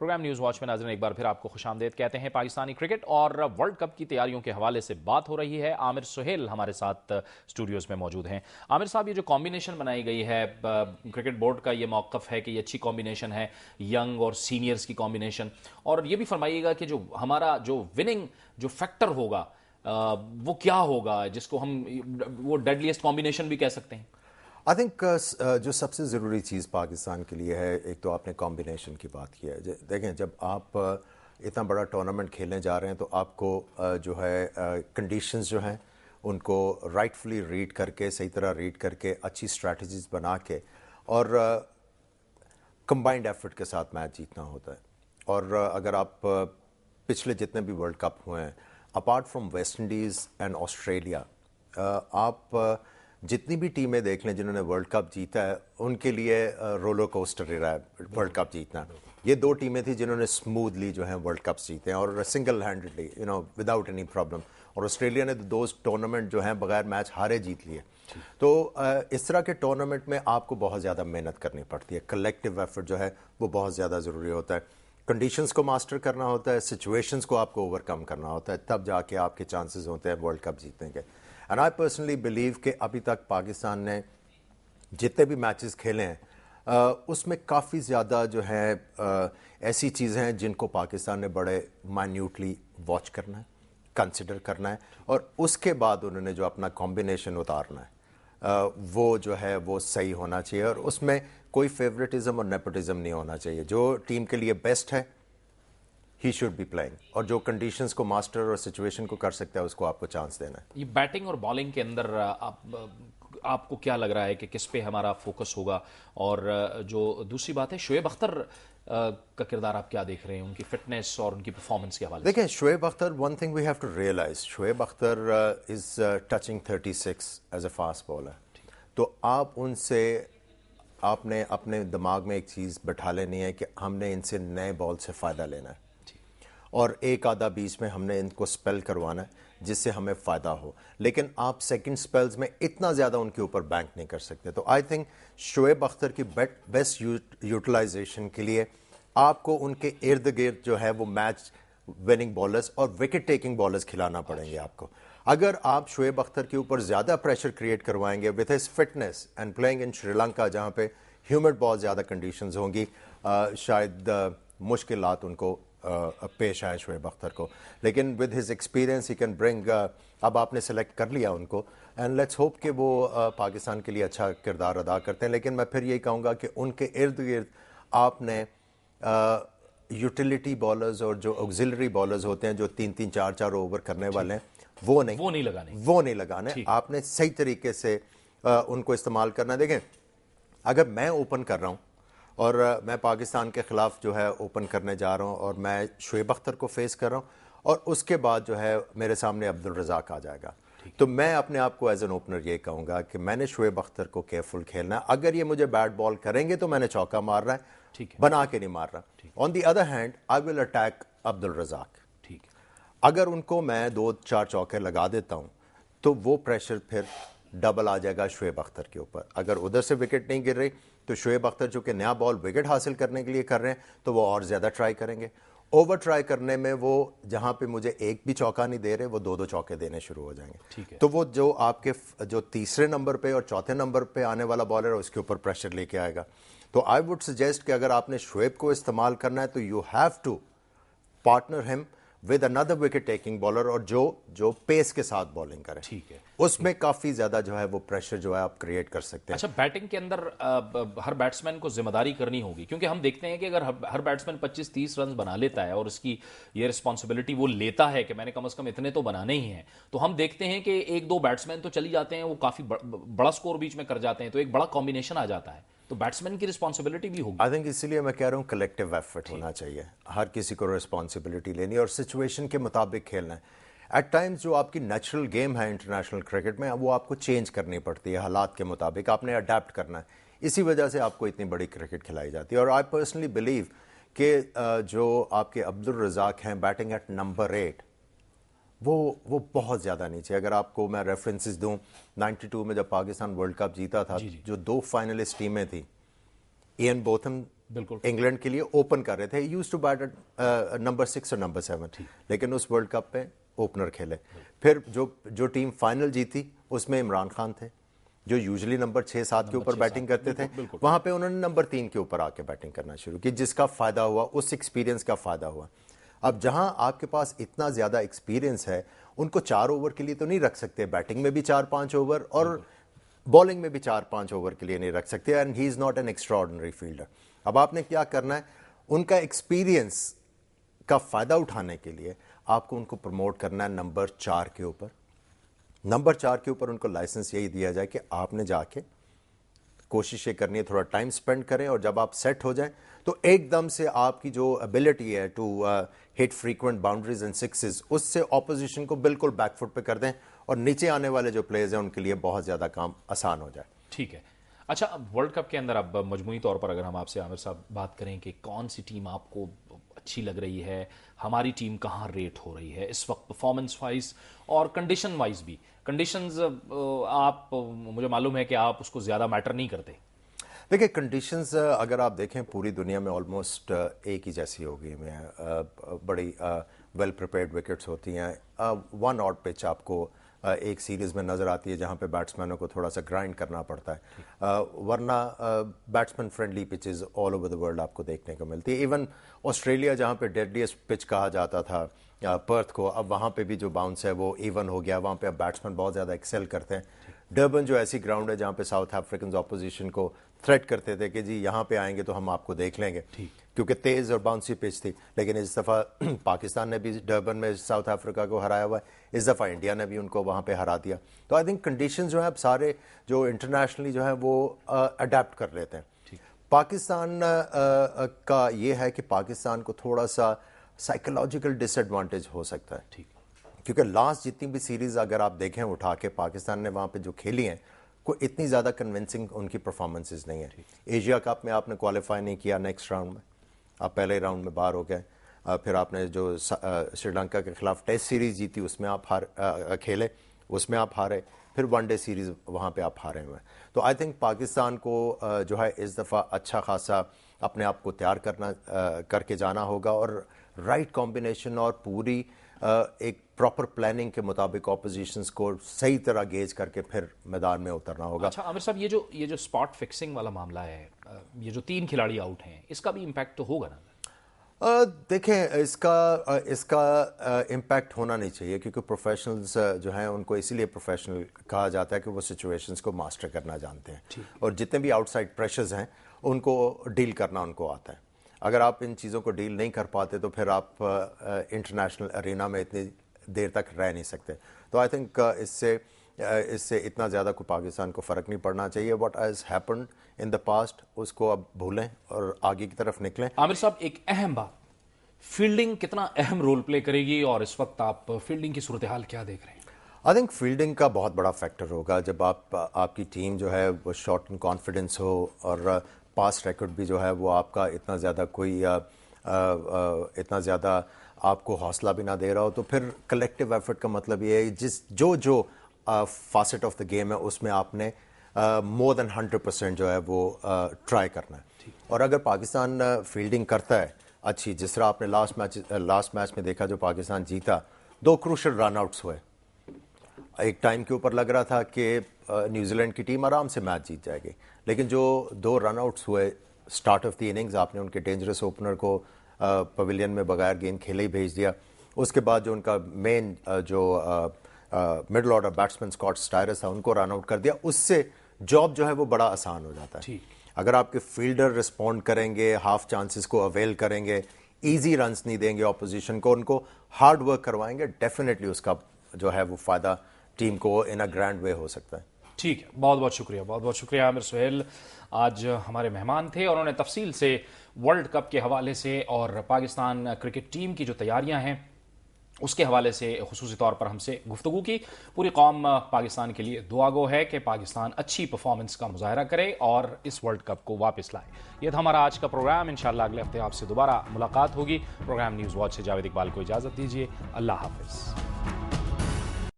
Programme news watch میں ناظرین ایک بار پھر آپ کو خوش آمدید کہتے ہیں. پاکستانی کرکٹ اور ورلڈ کپ کی تیاریوں کے حوالے سے بات ہو رہی ہے. عامر سہیل ہمارے ساتھ اسٹوڈیوز میں موجود ہیں. عامر صاحب, یہ جو کمبینیشن بنائی گئی ہے, کرکٹ بورڈ کا یہ موقف ہے کہ یہ اچھی کمبینیشن ہے, ینگ اور سینئرز کی کمبینیشن, اور یہ بھی فرمائیے گا کہ جو ہمارا جو وننگ جو فیکٹر ہوگا وہ کیا ہوگا, جس کو ہم وہ ڈیڈلیسٹ کمبینیشن بھی کہہ سکتے ہیں. آئی تھنک جو سب سے ضروری چیز پاکستان کے لیے ہے, ایک تو آپ نے کمبینیشن کی بات کی ہے. دیکھیں, جب آپ اتنا بڑا ٹورنامنٹ کھیلنے جا رہے ہیں تو آپ کو جو ہے کنڈیشنز جو ہیں ان کو رائٹفلی ریڈ کر کے, صحیح طرح ریڈ کر کے, اچھی اسٹریٹجیز بنا کے اور کمبائنڈ ایفرٹ کے ساتھ میچ جیتنا ہوتا ہے. اور اگر آپ پچھلے جتنے بھی ورلڈ کپ ہوئے ہیں, apart from West Indies and Australia, آپ جتنی بھی ٹیمیں دیکھ لیں جنہوں نے ورلڈ کپ جیتا ہے, ان کے لیے رولر کوسٹر ہی رہا ہے ورلڈ کپ جیتنا. یہ دو ٹیمیں تھیں جنہوں نے اسموتھلی جو ہیں ورلڈ کپس جیتے ہیں, اور single handedly without any problem. اور آسٹریلیا نے دو ٹورنامنٹ جو ہیں بغیر میچ ہارے جیت لیے. تو اس طرح کے ٹورنامنٹ میں آپ کو بہت زیادہ محنت کرنی پڑتی ہے. کلیکٹیو ایفرٹ جو ہے وہ بہت زیادہ ضروری ہوتا ہے. کنڈیشنز کو ماسٹر کرنا ہوتا ہے, سچویشنز کو آپ کو اوور کم کرنا ہوتا ہے, تب جا کے آپ کے چانسز ہوتے ہیں ورلڈ کپ جیتنے کے. اینڈ آئی پرسنلی بلیو کہ ابھی تک پاکستان نے جتنے بھی میچز کھیلے ہیں اس میں کافی زیادہ جو ہے ایسی چیزیں ہیں جن کو پاکستان نے بڑے مائنیوٹلی واچ کرنا ہے, کنسیڈر کرنا ہے, اور اس کے بعد انہوں نے جو اپنا کمبینیشن اتارنا ہے وہ جو ہے وہ صحیح ہونا چاہیے. اور اس میں کوئی فیوریٹزم اور نیپوٹزم نہیں ہونا چاہیے. جو ٹیم کے لیے بیسٹ ہے ہی شوڈ بی پلائنگ, اور جو کنڈیشنز کو ماسٹر اور سچویشن کو کر سکتا ہے اس کو آپ کو چانس دینا ہے. یہ بیٹنگ اور بالنگ کے اندر آپ کو کیا لگ رہا ہے کہ کس پہ ہمارا فوکس ہوگا؟ اور جو دوسری بات ہے, شعیب اختر کا کردار آپ کیا دیکھ رہے ہیں, ان کی فٹنس اور ان کی پرفارمنس کے حوالے سے؟ دیکھیں, Shoaib Akhtar, one thing we have to realise, Shoaib Akhtar is touching 36 as a fast bowler. تو آپ ان سے, آپ نے اپنے دماغ میں ایک چیز بٹھا لینی ہے کہ ہم نے ان سے نئے بال سے فائدہ لینا ہے, اور ایک آدھا بیچ میں ہم نے ان کو سپیل کروانا ہے جس سے ہمیں فائدہ ہو. لیکن آپ سیکنڈ سپیلز میں اتنا زیادہ ان کے اوپر بینک نہیں کر سکتے. تو آئی تھنک شعیب اختر کی بیسٹ یوٹیلائزیشن کے لیے آپ کو ان کے ارد گرد جو ہے وہ میچ وننگ بالرز اور وکٹ ٹیکنگ بالرز کھلانا پڑیں گے آپ کو. اگر آپ شعیب اختر کے اوپر زیادہ پریشر کریٹ کروائیں گے with his fitness and playing in Sri Lanka, جہاں پہ ہیومڈ بہت زیادہ کنڈیشنز ہوں گی, شاید مشکلات ان کو پیش آئے شعیب اختر کو. لیکن with his experience he can bring, اب آپ نے سلیکٹ کر لیا ان کو, اینڈ لیٹس ہوپ کہ وہ پاکستان کے لیے اچھا کردار ادا کرتے ہیں. لیکن میں پھر یہی کہوں گا کہ ان کے ارد گرد آپ نے یوٹیلیٹی بالرز اور جو آگزیلری بالرز ہوتے ہیں جو 3-3 4-4 اوور کرنے والے ہیں, وہ نہیں لگانے. آپ نے صحیح طریقے سے ان کو استعمال کرنا. دیکھیں, اگر میں اوپن کر رہا ہوں اور میں پاکستان کے خلاف جو ہے اوپن کرنے جا رہا ہوں اور میں شعیب اختر کو فیس کر رہا ہوں, اور اس کے بعد جو ہے میرے سامنے عبدالرزاق آ جائے گا, تو میں اپنے آپ کو ایز این اوپنر یہ کہوں گا کہ میں نے شعیب اختر کو کیئرفل کھیلنا ہے. اگر یہ مجھے بیٹ بال کریں گے تو میں نے چوکا مار رہا ہے, بنا کے نہیں مار رہا. On the other hand I will attack Abdul Razzaq. اگر ان کو میں 2-4 چوکے لگا دیتا ہوں تو وہ پریشر پھر ڈبل آ جائے گا شعیب اختر کے اوپر. اگر ادھر سے وکٹ نہیں گر رہی تو شعیب اختر چونکہ نیا بال وکٹ حاصل کرنے کے لیے کر رہے ہیں تو وہ اور زیادہ ٹرائی کریں گے. اوور ٹرائی کرنے میں وہ جہاں پہ مجھے ایک بھی چوکا نہیں دے رہے, وہ 2-2 چوکے دینے شروع ہو جائیں گے. تو وہ جو آپ کے جو تیسرے نمبر پہ اور چوتھے نمبر پہ آنے والا بالر ہے اس کے اوپر پریشر لے کے آئے گا. تو آئی وڈ سجیسٹ کہ اگر آپ نے شعیب کو استعمال کرنا ہے تو یو ہیو ٹو پارٹنر ہم with another wicket taking bowler, اور جو پیس کے ساتھ بالنگ کرے. اس میں کافی زیادہ جو ہے وہ پریشر جو ہے آپ کریٹ کر سکتے ہیں. اچھا, بیٹنگ کے اندر ہر بیٹسمین کو ذمہ داری کرنی ہوگی, کیونکہ ہم دیکھتے ہیں کہ اگر ہر بیٹسمین 25-30 رنز بنا لیتا ہے اور اس کی یہ رسپانسبلٹی وہ لیتا ہے کہ میں نے کم از کم اتنے تو بنانے ہی ہیں, تو ہم دیکھتے ہیں کہ 1-2 بیٹسمین تو چلی جاتے ہیں, وہ کافی بڑا سکور بیچ میں کر جاتے ہیں, تو ایک بڑا کمبینیشن آ جاتا ہے, تو بیٹسمین کی رسپانسبلٹی بھی ہوگی. آئی تھنک اسی لیے میں کہہ رہا ہوں کلیکٹیو ایفرٹ ہونا چاہیے, ہر کسی کو رسپانسبلٹی لینی اور سچویشن کے مطابق کھیلنا ہے. ایٹ ٹائمز جو آپ کی نیچرل گیم ہے انٹرنیشنل کرکٹ میں, وہ آپ کو چینج کرنی پڑتی ہے حالات کے مطابق, آپ نے اڈیپٹ کرنا ہے. اسی وجہ سے آپ کو اتنی بڑی کرکٹ کھلائی جاتی ہے. اور آئی پرسنلی بلیو کہ جو آپ کے عبدالرزاق ہیں بیٹنگ ایٹ نمبر 8, وہ بہت زیادہ نیچے. اگر آپ کو میں ریفرنسز دوں, 92 میں جب پاکستان ورلڈ کپ جیتا تھا, جو 2 فائنلسٹ ٹیمیں تھیں, ایئن بوتھم बिल्कुल इंग्लैंड के लिए ओपन कर रहे थे, यूज्ड टू बैट नंबर 6 और नंबर 7, लेकिन उस वर्ल्ड कप पे ओपनर खेले। फिर जो टीम फाइनल जीती उसमें इमरान खान थे, जो यूजुअली नंबर 6-7 के ऊपर बैटिंग करते थे, वहां पे उन्होंने नंबर 3 के ऊपर आके बैटिंग करना शुरू की, जिसका फायदा हुआ, उस एक्सपीरियंस का फायदा हुआ। अब जहां आपके पास इतना ज्यादा एक्सपीरियंस है, उनको 4 ओवर के लिए तो नहीं रख सकते, बैटिंग में भी 4-5 ओवर और बॉलिंग में भी 4-5 ओवर के लिए नहीं रख सकते, and he is not an extraordinary fielder. अब आपने क्या करना है, उनका एक्सपीरियंस का फायदा उठाने के लिए आपको उनको प्रमोट करना है नंबर 4 के ऊपर। नंबर 4 के ऊपर उनको लाइसेंस यही दिया जाए कि आपने जाके कोशिश ये करनी है, थोड़ा टाइम स्पेंड करें, और जब आप सेट हो जाएं तो एकदम से आपकी जो एबिलिटी है to hit frequent boundaries and sixes, उससे ऑपोजिशन को बिल्कुल बैकफुट पे कर दें, और नीचे आने वाले जो प्लेयर्स हैं उनके लिए बहुत ज़्यादा काम आसान हो जाए। ठीक है। अच्छा, वर्ल्ड कप के अंदर अब मजमूई तौर पर अगर हम आपसे आमिर साहब बात करें कि कौन सी टीम आपको अच्छी लग रही है, हमारी टीम कहाँ रेट हो रही है इस वक्त परफॉर्मेंस वाइज और कंडीशन वाइज भी? कंडीशंस आप, मुझे मालूम है कि आप उसको ज़्यादा मैटर नहीं करते। देखिए, कंडीशंस अगर आप देखें पूरी दुनिया में ऑलमोस्ट एक ही जैसी होगी, बड़ी वेल प्रिपेयर्ड विकेट्स होती हैं। वन ऑड पिच आपको एक सीरीज में नज़र आती है जहां पे बैट्समैनों को थोड़ा सा ग्राइंड करना पड़ता है, वरना batsman friendly pitches all over the world आपको देखने को मिलती है। इवन ऑस्ट्रेलिया जहां पे डेडलीस्ट पिच कहा जाता था पर्थ को, अब वहां पे भी जो बाउंस है वो इवन हो गया, वहां पे अब बैट्समैन बहुत ज़्यादा एक्सेल करते हैं। डर्बन जो ऐसी ग्राउंड है जहां पे साउथ अफ्रीकन ऑपोजिशन को थ्रेट करते थे कि जी यहाँ पे आएंगे तो हम आपको देख लेंगे, क्योंकि तेज और बाउंसी पिच थी, लेकिन इस दफ़ा पाकिस्तान ने भी डर्बन में साउथ अफ्रीका को हराया हुआ है, इस दफ़ा इंडिया ने भी उनको वहाँ पे हरा दिया। तो आई थिंक कंडीशंस जो है अब सारे जो इंटरनेशनली जो है वो अडेप्ट कर लेते हैं। पाकिस्तान का ये है कि पाकिस्तान को थोड़ा सा साइकोलॉजिकल डिसएडवांटेज हो सकता है, क्योंकि लास्ट जितनी भी सीरीज अगर आप देखें उठा के पाकिस्तान ने वहाँ पे जो खेली हैं, कोई इतनी ज़्यादा कन्विंसिंग उनकी परफॉर्मेंसेस नहीं है। एशिया कप में आपने क्वालिफाई नहीं किया नेक्स्ट राउंड में, आप पहले राउंड में बाहर हो गए, फिर आपने जो श्रीलंका के खिलाफ टेस्ट सीरीज जीती उसमें आप खेले, उसमें आप हारे, फिर वनडे सीरीज वहाँ पे आप हारे हुए। तो आई थिंक पाकिस्तान को जो है इस दफ़ा अच्छा खासा अपने आप को तैयार करके जाना होगा, और राइट कॉम्बिनेशन और पूरी एक प्रॉपर प्लानिंग के मुताबिक ऑपोजिशंस को सही तरह गेज करके फिर मैदान में उतरना होगा। अच्छा आमिर साहब, ये जो स्पॉट फिक्सिंग वाला मामला है, ये जो 3 खिलाड़ी आउट हैं, इसका भी इम्पैक्ट तो होगा ना? देखें, इसका इम्पैक्ट होना नहीं चाहिए, क्योंकि प्रोफेशनल्स जो हैं उनको इसीलिए प्रोफेशनल कहा जाता है कि वो सिचुएशंस को मास्टर करना जानते हैं, और जितने भी आउटसाइड प्रेशर्स हैं उनको डील करना उनको आता है। अगर आप इन चीज़ों को डील नहीं कर पाते तो फिर आप इंटरनेशनल अरेना में इतनी देर तक रह नहीं सकते। तो आई थिंक इससे इतना ज़्यादा कोई पाकिस्तान को फ़र्क नहीं पड़ना चाहिए। What has happened in the past उसको अब भूलें और आगे की तरफ निकलें। आमिर साहब, एक अहम बात, फील्डिंग कितना अहम रोल प्ले करेगी, और इस वक्त आप फील्डिंग की सूरत हाल क्या देख रहे हैं? आई थिंक फील्डिंग का बहुत बड़ा फैक्टर होगा जब आपकी टीम जो है वो शॉर्ट एंड कॉन्फिडेंस हो, और पास्ट रिकॉर्ड भी जो है वो आपका इतना ज़्यादा आपको हौसला भी ना दे रहा हो, तो फिर कलेक्टिव एफर्ट का मतलब ये है जो फासेट ऑफ द गेम है उसमें आपने मोर देन 100% जो है वो ट्राई करना है। और अगर पाकिस्तान फील्डिंग करता है अच्छी, जिस तरह आपने लास्ट मैच में देखा जो पाकिस्तान जीता, 2 क्रूशल रन आउट्स हुए, एक टाइम के ऊपर लग रहा था कि न्यूजीलैंड की टीम आराम से मैच जीत जाएगी, लेकिन जो 2 रन आउट्स हुए स्टार्ट ऑफ द इनिंग्स, आपने उनके डेंजरस ओपनर को पवेलियन में बगैर गेंद खेले ही भेज दिया। उसके बाद जो उनका मेन जो मिडल ऑर्डर बैट्समैन स्कॉट स्टायरस था उनको रन आउट कर दिया। उससे जॉब जो है वो बड़ा आसान हो जाता है। अगर आपके फील्डर रिस्पॉन्ड करेंगे, हाफ चांसेस को अवेल करेंगे, इजी रन्स नहीं देंगे ऑपोजिशन को, उनको हार्ड वर्क करवाएंगे, डेफिनेटली उसका जो है वो फायदा टीम को इन अ ग्रैंड वे हो सकता है। ठीक है, बहुत बहुत शुक्रिया आमिर सुहेल आज हमारे मेहमान थे, और उन्होंने तफसील से वर्ल्ड कप के हवाले से और पाकिस्तान क्रिकेट टीम की जो तैयारियां हैं उसके हवाले से खुसूसी तौर पर हमसे गुफ्तगू की। पूरी कौम पाकिस्तान के लिए दुआ गो है कि पाकिस्तान अच्छी परफॉर्मेंस का मुजाहरा करे और इस वर्ल्ड कप को वापस लाए। यह था हमारा आज का प्रोग्राम। इंशाअल्लाह अगले हफ्ते आपसे दोबारा मुलाकात होगी। प्रोग्राम न्यूज़ वॉच से जावेद इकबाल को इजाज़त दीजिए। अल्लाह हाफिज़।